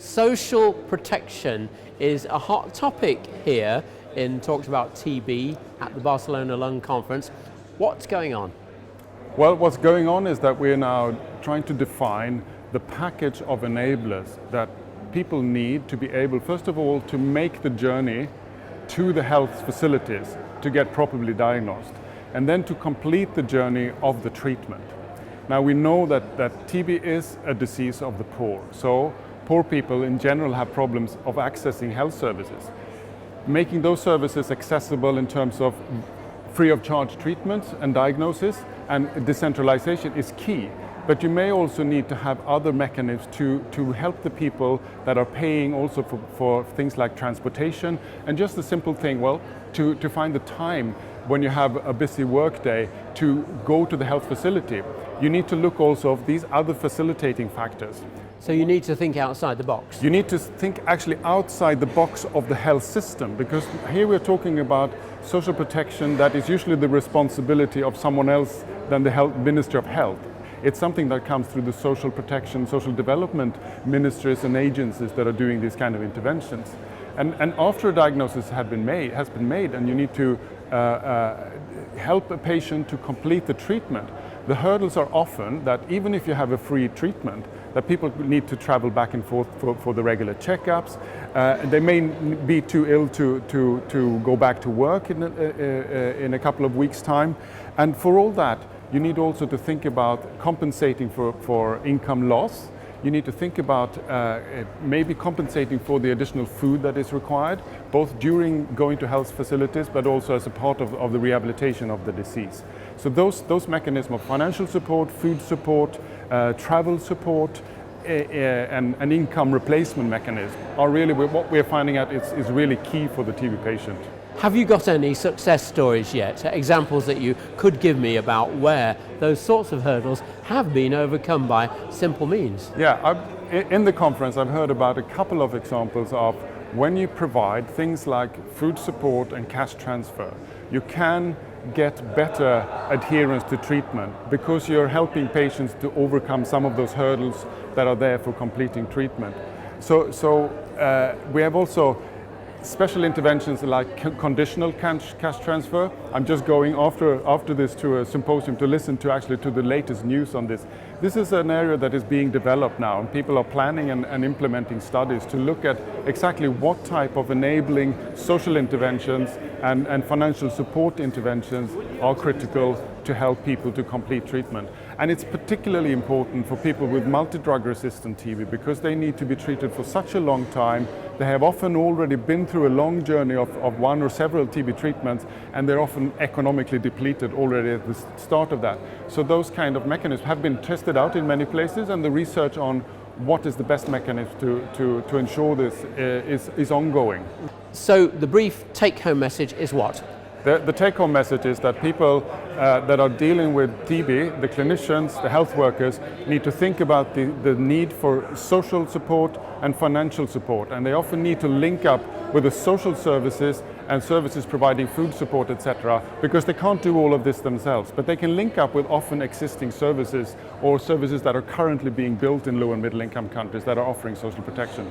Social protection is a hot topic here in Talks About TB at the Barcelona Lung Conference. What's going on? Well, what's going on is that we're now trying to define the package of enablers that people need to be able, first of all, to make the journey to the health facilities to get properly diagnosed, and then to complete the journey of the treatment. Now we know that TB is a disease of the poor, so poor people in general have problems of accessing health services. Making those services accessible in terms of free of charge treatments and diagnosis and decentralization is key. But you may also need to have other mechanisms to help the people that are paying also for things like transportation, and just the simple thing, well, to find the time when you have a busy work day to go to the health facility. You need to look also at these other facilitating factors. So you need to think outside the box. You need to think actually outside the box of the health system, because here we're talking about social protection that is usually the responsibility of someone else than the Minister of Health. It's something that comes through the social protection, social development ministries and agencies that are doing these kind of interventions. And after a diagnosis has been made, and you need to help a patient to complete the treatment, the hurdles are often that even if you have a free treatment, that people need to travel back and forth for the regular checkups. They may be too ill to go back to work in a couple of weeks' time. And for all that, you need also to think about compensating for income loss. You need to think about maybe compensating for the additional food that is required, both during going to health facilities, but also as a part of the rehabilitation of the disease. So those mechanisms of financial support, food support, travel support, and income replacement mechanism are really what we're finding out is really key for the TB patient. Have you got any success stories yet, examples that you could give me about where those sorts of hurdles have been overcome by simple means? Yeah, in the conference I've heard about a couple of examples of when you provide things like food support and cash transfer, you can get better adherence to treatment because you're helping patients to overcome some of those hurdles that are there for completing treatment. So we have also special interventions like conditional cash transfer. I'm just going after this to a symposium to listen to the latest news on this. This is an area that is being developed now, and people are planning and implementing studies to look at exactly what type of enabling social interventions and financial support interventions are critical to help people to complete treatment. And it's particularly important for people with multi-drug resistant TB because they need to be treated for such a long time. They have often already been through a long journey of one or several TB treatments, and they're often economically depleted already at the start of that. So those kind of mechanisms have been tested out in many places, and the research on what is the best mechanism to ensure this is ongoing. So the brief take-home message is what? The take-home message is that people that are dealing with TB, the clinicians, the health workers, need to think about the need for social support and financial support. And they often need to link up with the social services and services providing food support, etc., because they can't do all of this themselves. But they can link up with often existing services or services that are currently being built in low and middle income countries that are offering social protection.